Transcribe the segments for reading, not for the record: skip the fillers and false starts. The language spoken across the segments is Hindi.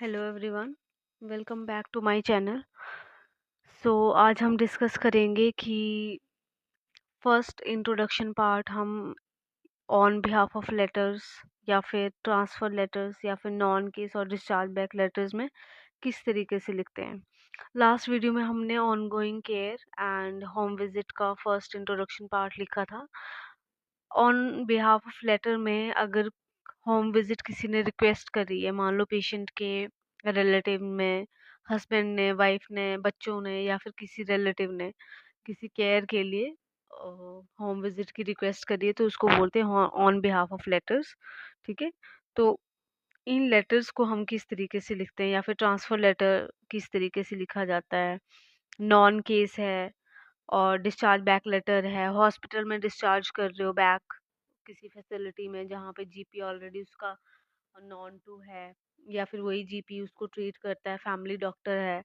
Hello everyone, welcome back to my channel. आज हम डिस्कस करेंगे कि फर्स्ट इंट्रोडक्शन पार्ट हम ऑन बिहाफ ऑफ लेटर्स या फिर ट्रांसफ़र लेटर्स या फिर नॉन केस और डिस्चार्ज बैक लेटर्स में किस तरीके से लिखते हैं। लास्ट वीडियो में हमने ongoing care and home visit का फर्स्ट इंट्रोडक्शन पार्ट लिखा था। ऑन बिहाफ ऑफ लेटर में अगर होम विजिट किसी ने रिक्वेस्ट करी है, मान लो पेशेंट के रिलेटिव में, हस्बैंड ने, वाइफ ने, बच्चों ने या फिर किसी रिलेटिव ने किसी केयर के लिए होम विजिट की रिक्वेस्ट करी है, तो उसको बोलते हैं ऑन बिहाफ ऑफ लेटर्स। ठीक है, तो इन लेटर्स को हम किस तरीके से लिखते हैं या फिर ट्रांसफ़र लेटर किस तरीके से लिखा जाता है। नॉन केस है और डिस्चार्ज बैक लेटर है, हॉस्पिटल में डिस्चार्ज कर रहे हो बैक किसी फैसिलिटी में जहाँ पे जीपी ऑलरेडी उसका नॉन टू है, या फिर वही जीपी उसको ट्रीट करता है, फैमिली डॉक्टर है।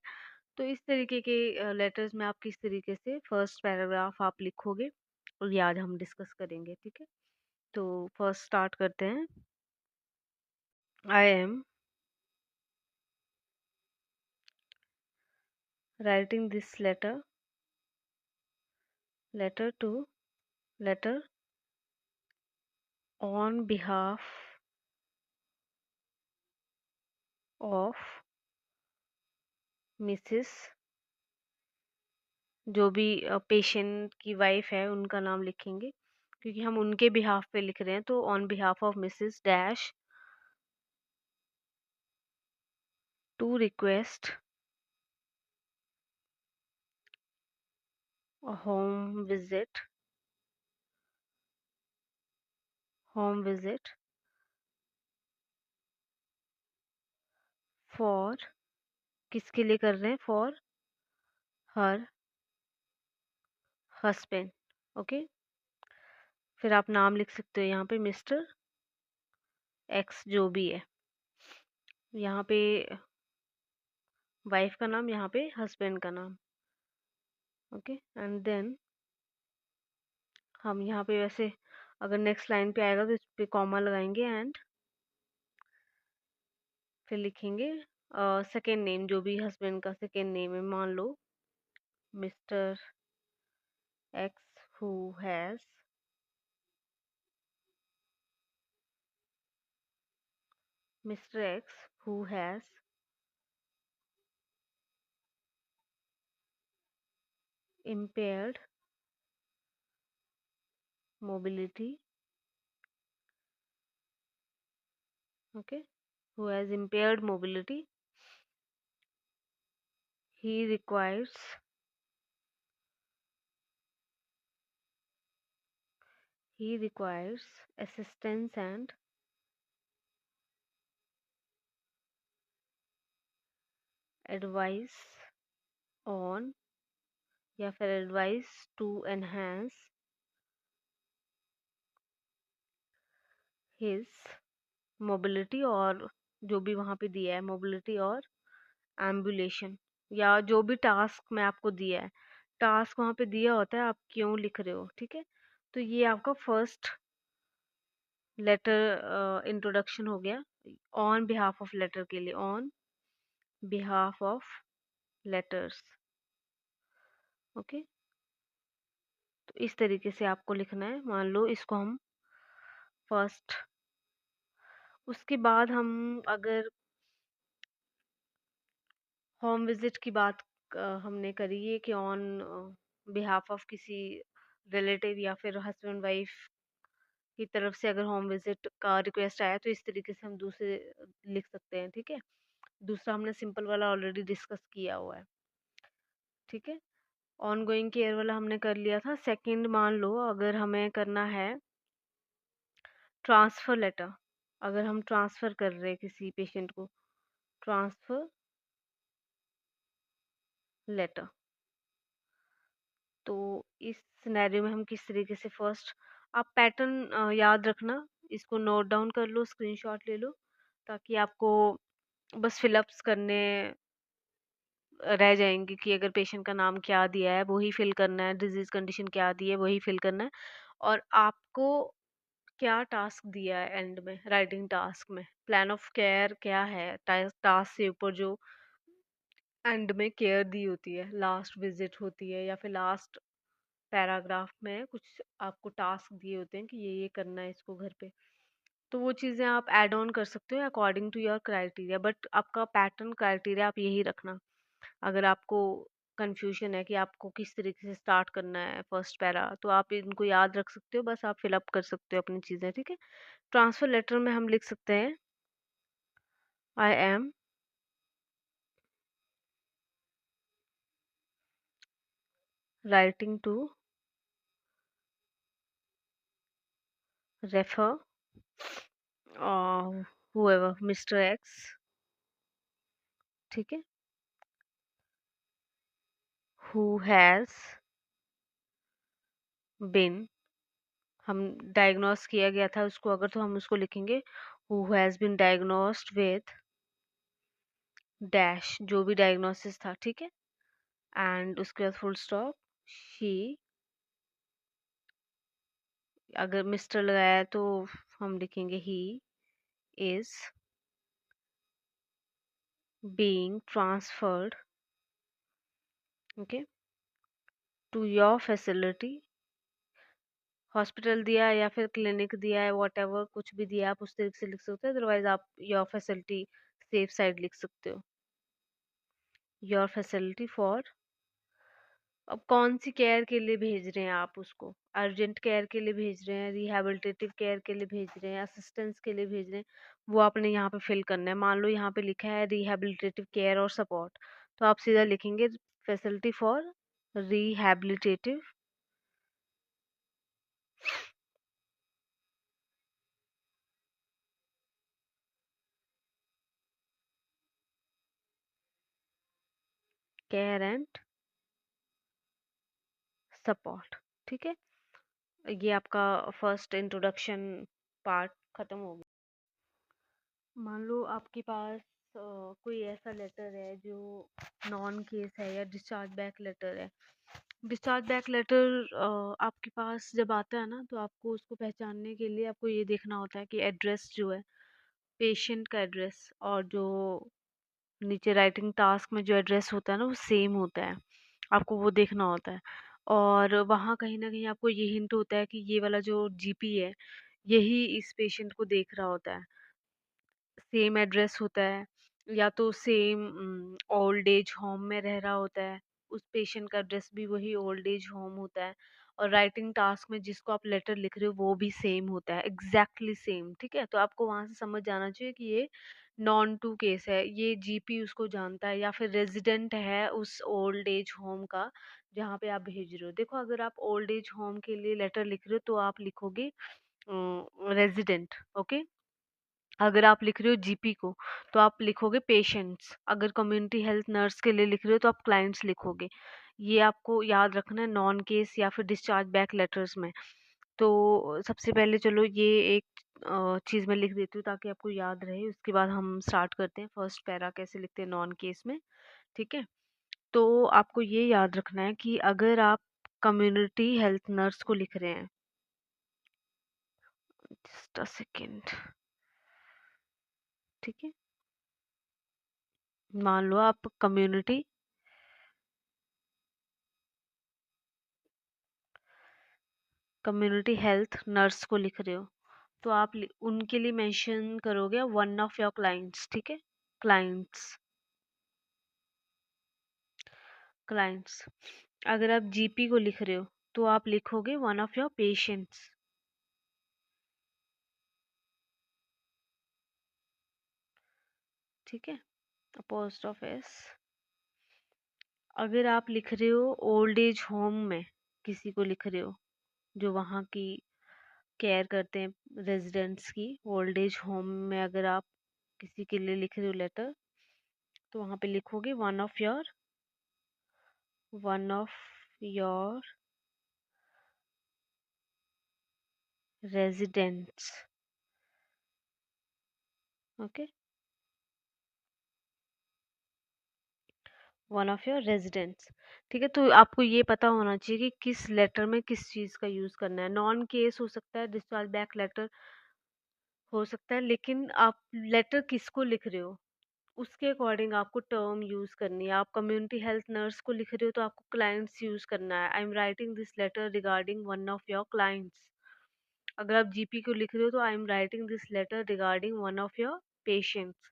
तो इस तरीके के लेटर्स में आप किस तरीके से फर्स्ट पैराग्राफ आप लिखोगे, और ये आज हम डिस्कस करेंगे। ठीक है, तो फर्स्ट स्टार्ट करते हैं। I am writing this letter to letter on behalf of Mrs, जो भी पेशेंट की वाइफ है उनका नाम लिखेंगे क्योंकि हम उनके बिहाफ पे लिख रहे हैं। तो on behalf of Mrs dash to request home visit for, किसके लिए कर रहे हैं, फॉर हर हस्बैंड। ओके, फिर आप नाम लिख सकते हो यहाँ पे मिस्टर एक्स जो भी है, यहाँ पे वाइफ का नाम, यहाँ पे हस्बैंड का नाम। ओके, एंड देन हम यहाँ पे वैसे अगर नेक्स्ट लाइन पे आएगा तो इस पे कॉमा लगाएंगे एंड फिर लिखेंगे सेकेंड नेम, जो भी हस्बैंड का सेकेंड नेम है, मान लो Mr X who has Mr. X who has impaired mobility, okay, who has impaired mobility, he requires assistance and advice on, या फिर advice to enhance his mobility, और जो भी वहाँ पे दिया है मोबिलिटी और एम्बुलेशन, या जो भी टास्क मैं आपको दिया है, टास्क वहाँ पे दिया होता है, आप क्यों लिख रहे हो। ठीक है, तो ये आपका फर्स्ट लेटर इंट्रोडक्शन हो गया ऑन बिहाफ ऑफ लेटर के लिए, on behalf of letters. Okay, तो इस तरीके से आपको लिखना है। मान लो इसको हम फर्स्ट, उसके बाद हम अगर होम विजिट की बात हमने करी है कि ऑन बिहाफ ऑफ किसी रिलेटिव या फिर हस्बैंड वाइफ की तरफ से अगर होम विजिट का रिक्वेस्ट आया, तो इस तरीके से हम दूसरे लिख सकते हैं। ठीक है, दूसरा हमने सिंपल वाला ऑलरेडी डिस्कस किया हुआ है। ठीक है, ऑन गोइंग केयर वाला हमने कर लिया था। सेकंड, मान लो अगर हमें करना है ट्रांसफ़र लेटर, अगर हम ट्रांसफ़र कर रहे हैं किसी पेशेंट को, ट्रांसफ़र लेटर, तो इस सिनेरियो में हम किस तरीके से फर्स्ट, आप पैटर्न याद रखना, इसको नोट डाउन कर लो, स्क्रीनशॉट ले लो, ताकि आपको बस फिलअप्स करने रह जाएंगे कि अगर पेशेंट का नाम क्या दिया है वही फिल करना है, डिजीज कंडीशन क्या दी है वही फिल करना है, और आपको क्या टास्क दिया है एंड में, राइटिंग टास्क में, प्लान ऑफ केयर क्या है, टास्क से ऊपर जो एंड में केयर दी होती है, लास्ट विजिट होती है, या फिर लास्ट पैराग्राफ में कुछ आपको टास्क दिए होते हैं कि ये करना है इसको घर पे। तो वो चीज़ें आप ऐड ऑन कर सकते हो according to your criteria, but आपका पैटर्न क्राइटेरिया आप यही रखना। अगर आपको कंफ्यूजन है कि आपको किस तरीके से स्टार्ट करना है फर्स्ट पैरा, तो आप इनको याद रख सकते हो, बस आप फिलअप कर सकते हो अपनी चीज़ें, ठीक है। ट्रांसफर लेटर में हम लिख सकते हैं I am writing to refer whoever Mr X, ठीक है, हु हैज़ बिन, हम डायग्नोस किया गया था उसको अगर, तो हम उसको लिखेंगे who has been diagnosed with dash, जो भी डायग्नोसिस था, ठीक है। एंड उसके बाद फुल स्टॉप, शी, अगर मिस्टर लगाया है तो हम लिखेंगे he is being transferred, okay, to your facility, hospital दिया है या फिर क्लिनिक दिया है, वॉट एवर कुछ भी दिया है, आप उस तरीके से लिख सकते हो, अदरवाइज आप योर फैसिलिटी सेफ साइड लिख सकते हो, योर फैसिलिटी फॉर। अब कौन सी केयर के लिए भेज रहे हैं आप उसको, अर्जेंट केयर के लिए भेज रहे हैं, रिहैबिलिटेटिव केयर के लिए भेज रहे हैं, असिस्टेंस के लिए भेज रहे हैं, वो आपने यहाँ पे फिल करना है। मान लो यहाँ पे लिखा है रिहैबिलिटेटिव केयर और सपोर्ट, तो आप सीधा लिखेंगे facility for rehabilitative care and support, ठीक है। ये आपका फर्स्ट इंट्रोडक्शन पार्ट खत्म हो गया। मान लो आपके पास कोई ऐसा लेटर है जो नॉन केस है या डिस्चार्ज बैक लेटर है। डिस्चार्ज बैक लेटर आपके पास जब आता है ना, तो आपको उसको पहचानने के लिए आपको ये देखना होता है कि एड्रेस जो है, पेशेंट का एड्रेस और जो नीचे राइटिंग टास्क में जो एड्रेस होता है ना, वो सेम होता है, आपको वो देखना होता है। और वहाँ कहीं ना कहीं आपको ये हिंट होता है कि ये वाला जो जीपी है, यही इस पेशेंट को देख रहा होता है, सेम एड्रेस होता है, या तो सेम ओल्ड एज होम में रह रहा होता है, उस पेशेंट का एड्रेस भी वही ओल्ड एज होम होता है, और राइटिंग टास्क में जिसको आप लेटर लिख रहे हो वो भी सेम होता है, एग्जैक्टली सेम, ठीक है। तो आपको वहां से समझ जाना चाहिए कि ये नॉन टू केस है, ये जीपी उसको जानता है या फिर रेजिडेंट है उस ओल्ड एज होम का जहाँ पे आप भेज रहे हो। देखो, अगर आप ओल्ड एज होम के लिए लेटर लिख रहे हो तो आप लिखोगे रेजिडेंट, ओके। अगर आप लिख रहे हो जीपी को तो आप लिखोगे पेशेंट्स, अगर कम्युनिटी हेल्थ नर्स के लिए लिख रहे हो तो आप क्लाइंट्स लिखोगे। ये आपको याद रखना है नॉन केस या फिर डिस्चार्ज बैक लेटर्स में। तो सबसे पहले चलो ये एक चीज़ मैं लिख देती हूँ ताकि आपको याद रहे, उसके बाद हम स्टार्ट करते हैं फर्स्ट पैरा कैसे लिखते हैं नॉन केस में, ठीक है। तो आपको ये याद रखना है कि अगर आप कम्युनिटी हेल्थ नर्स को लिख रहे हैं, जस्ट अ सेकेंड, ठीक है, मान लो आप कम्युनिटी हेल्थ नर्स को लिख रहे हो, तो आप उनके लिए मेंशन करोगे वन ऑफ योर क्लाइंट्स, ठीक है, क्लाइंट्स, क्लाइंट्स। अगर आप जीपी को लिख रहे हो तो आप लिखोगे वन ऑफ योर पेशेंट्स, ठीक है, पोस्ट ऑफिस। अगर आप लिख रहे हो ओल्ड एज होम में किसी को लिख रहे हो जो वहाँ की केयर करते हैं रेजिडेंट्स की, ओल्ड एज होम में अगर आप किसी के लिए लिख रहे हो लेटर, तो वहाँ पे लिखोगे one of your residents, okay. One of your residents. ठीक है, तो आपको ये पता होना चाहिए कि किस लेटर में किस चीज़ का यूज़ करना है। नॉन केस हो सकता है, डिस्चार्ज बैक लेटर हो सकता है, लेकिन आप लेटर किसको लिख रहे हो उसके अकॉर्डिंग आपको टर्म यूज़ करनी है। आप कम्युनिटी हेल्थ नर्स को लिख रहे हो तो आपको क्लाइंट्स यूज़ करना है। I am writing this letter regarding one of your clients. अगर आप जीपी को लिख रहे हो तो I am writing this letter regarding one of your patients.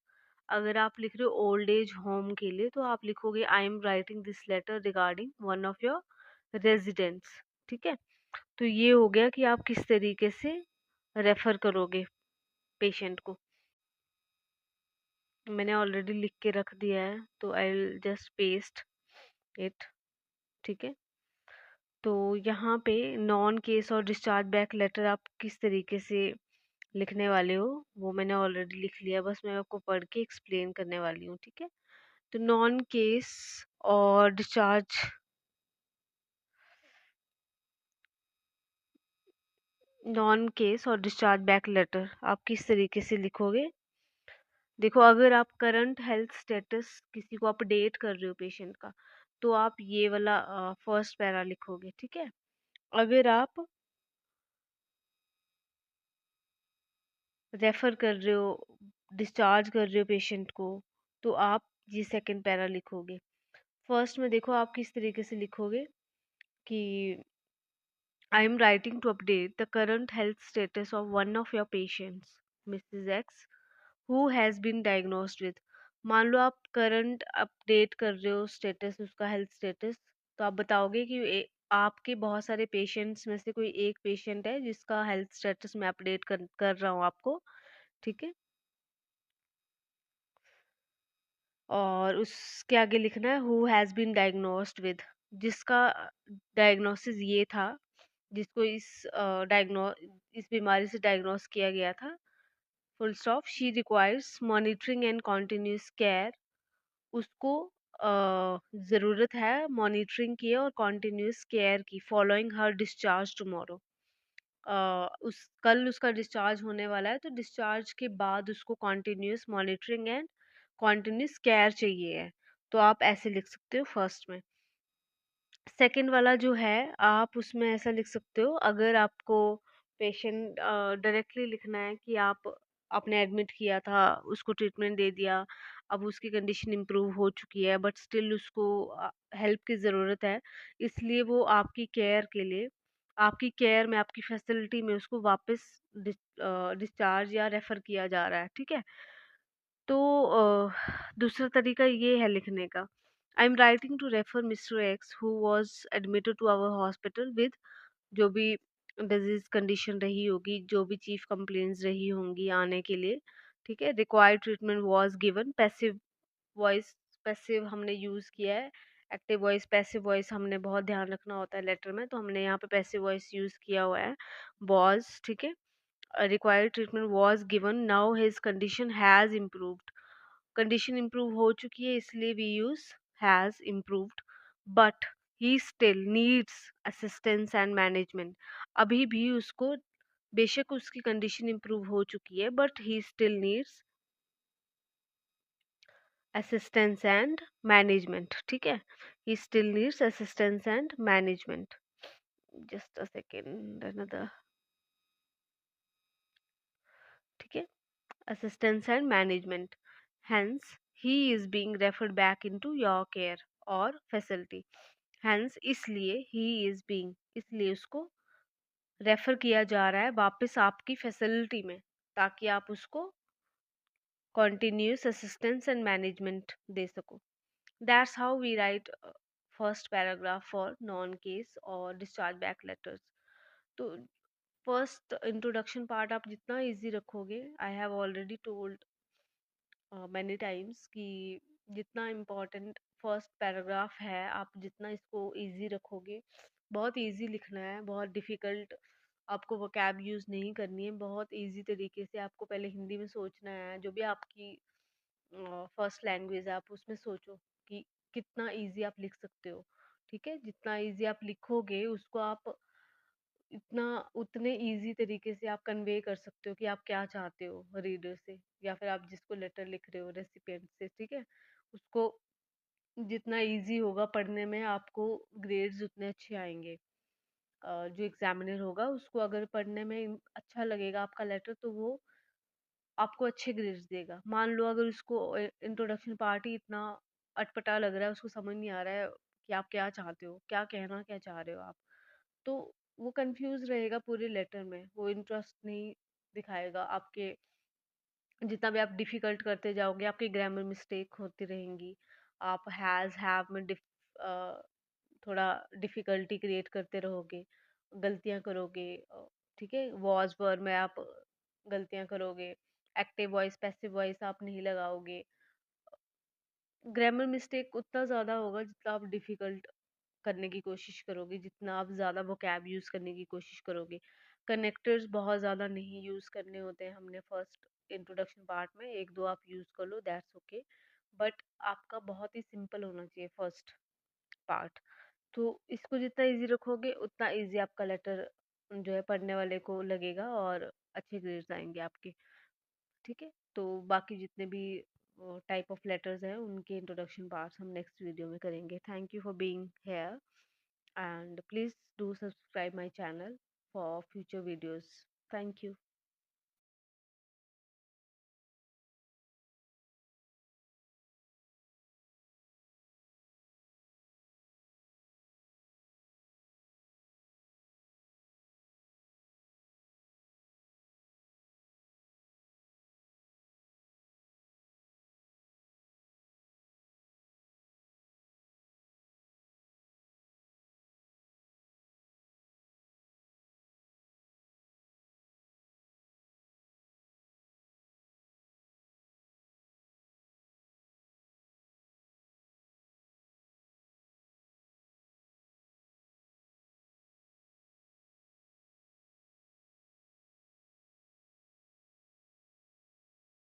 अगर आप लिख रहे हो ओल्ड एज होम के लिए तो आप लिखोगे I am writing this letter regarding one of your residents. ठीक है, तो ये हो गया कि आप किस तरीके से रेफर करोगे पेशेंट को। मैंने ऑलरेडी लिख के रख दिया है तो I will just paste it. ठीक है, तो यहाँ पे नॉन केस और डिस्चार्ज बैक लेटर आप किस तरीके से लिखने वाले हो वो मैंने ऑलरेडी लिख लिया, बस मैं आपको पढ़ के एक्सप्लेन करने वाली हूँ। ठीक है, तो और डिस्चार्ज नॉन केस और डिस्चार्ज बैक लेटर आप किस तरीके से लिखोगे। देखो, अगर आप करंट हेल्थ स्टेटस किसी को अपडेट कर रहे हो पेशेंट का तो आप ये वाला फर्स्ट पैरा लिखोगे। ठीक है, अगर आप रेफर कर रहे हो, डिस्चार्ज कर रहे हो पेशेंट को तो आप ये सेकंड पैरा लिखोगे। फर्स्ट में देखो आप किस तरीके से लिखोगे कि I am writing to update the current health status of one of your patients Mrs X who has been diagnosed with. मान लो आप करंट अपडेट कर रहे हो स्टेटस उसका, हेल्थ स्टेटस, तो आप बताओगे कि आपके बहुत सारे पेशेंट्स में से कोई एक पेशेंट है जिसका हेल्थ स्टेटस मैं अपडेट कर रहा हूँ आपको। ठीक है, और उसके आगे लिखना है who has been diagnosed with, जिसका डायग्नोसिस ये था, जिसको डायग्नो इस बीमारी से डायग्नोस किया गया था। Full stop. She requires monitoring and continuous care. उसको ज़रूरत है मॉनिटरिंग की और कॉन्टिन्यूस केयर की फॉलोइंग हर डिस्चार्ज टुमारो। उस कल उसका डिस्चार्ज होने वाला है तो डिस्चार्ज के बाद उसको continuous monitoring and continuous care चाहिए है। तो आप ऐसे लिख सकते हो फर्स्ट में। सेकंड वाला जो है आप उसमें ऐसा लिख सकते हो, अगर आपको पेशेंट डायरेक्टली लिखना है कि आपने एडमिट किया था, उसको ट्रीटमेंट दे दिया, अब उसकी कंडीशन इम्प्रूव हो चुकी है बट स्टिल उसको हेल्प की ज़रूरत है, इसलिए वो आपकी केयर में आपकी फैसिलिटी में उसको वापस डिस्चार्ज या रेफ़र किया जा रहा है। ठीक है, तो दूसरा तरीका ये है लिखने का, I am writing to refer Mr X who was admitted to our hospital with, जो भी डिजीज कंडीशन रही होगी, जो भी चीफ कंप्लेंट्स रही होंगी आने के लिए। ठीक है, required treatment was given. Passive voice, passive हमने यूज़ किया है। एक्टिव वॉइस पैसिव वॉइस हमने बहुत ध्यान रखना होता है लेटर में, तो हमने यहाँ पे पैसिव वॉइस यूज़ किया हुआ है, वॉज। ठीक है, required treatment was given, now his condition has improved. Condition improve हो चुकी है इसलिए we use has improved, but he still needs assistance and management. अभी भी उसको, बेशक उसकी कंडीशन इम्प्रूव हो चुकी है but he still needs assistance and management. ठीक है, ही still needs assistance and management. Just a second, another. ठीक है, assistance and management. Hence, he is being referred back into your care और facility. Hence, इसलिए he is being, इसलिए उसको रेफर किया जा रहा है वापस आपकी फैसिलिटी में, ताकि आप उसको continuous assistance and management दे सको। That's how we write first paragraph for non-case और discharge back letters. तो फर्स्ट इंट्रोडक्शन पार्ट आप जितना इजी रखोगे, I have already told many times कि जितना इम्पोर्टेंट फर्स्ट पैराग्राफ है, आप जितना इसको इजी रखोगे, बहुत इजी लिखना है, बहुत डिफ़िकल्ट आपको वोकैब यूज़ नहीं करनी है, बहुत इजी तरीके से आपको पहले हिंदी में सोचना है, जो भी आपकी फर्स्ट लैंग्वेज है आप उसमें सोचो कि कितना इजी आप लिख सकते हो। ठीक है, जितना इजी आप लिखोगे उसको आप इतना उतने इजी तरीके से आप कन्वे कर सकते हो कि आप क्या चाहते हो रीडर से, या फिर आप जिसको लेटर लिख रहे हो रेसिपिएंट से। ठीक है, उसको जितना ईज़ी होगा पढ़ने में आपको ग्रेड्स उतने अच्छे आएँगे। जो एग्ज़ामिनर होगा उसको अगर पढ़ने में अच्छा लगेगा आपका लेटर तो वो आपको अच्छे ग्रेड्स देगा। मान लो अगर उसको इंट्रोडक्शन पार्ट ही इतना अटपटा लग रहा है, उसको समझ नहीं आ रहा है कि आप क्या चाहते हो, क्या चाह रहे हो आप, तो वो कंफ्यूज रहेगा पूरे लेटर में, वो इंटरेस्ट नहीं दिखाएगा आपके। जितना भी आप डिफिकल्ट करते जाओगे आपकी ग्रामर मिस्टेक होती रहेंगी। आप हैज़ हैव में थोड़ा डिफिकल्टी क्रिएट करते रहोगे, गलतियां करोगे। ठीक है, वॉज वर में आप गलतियां करोगे, एक्टिव वॉइस पैसिव वॉइस आप नहीं लगाओगे। ग्रामर मिस्टेक उतना ज़्यादा होगा जितना आप डिफिकल्ट करने की कोशिश करोगे, जितना आप ज़्यादा वोकैब यूज़ करने की कोशिश करोगे। कनेक्टर्स बहुत ज़्यादा नहीं यूज़ करने होते हैं हमने फर्स्ट इंट्रोडक्शन पार्ट में, 1-2 आप यूज़ कर लो दैट्स ओके। बट आपका बहुत ही सिंपल होना चाहिए फर्स्ट पार्ट। तो इसको जितना ईज़ी रखोगे उतना ईज़ी आपका लेटर जो है पढ़ने वाले को लगेगा और अच्छे ग्रेड्स आएँगे आपके। ठीक है? तो बाकी जितने भी टाइप ऑफ लेटर्स हैं उनके इंट्रोडक्शन पार्ट्स हम नेक्स्ट वीडियो में करेंगे। Thank you for being here and please do subscribe my channel for future videos. Thank you.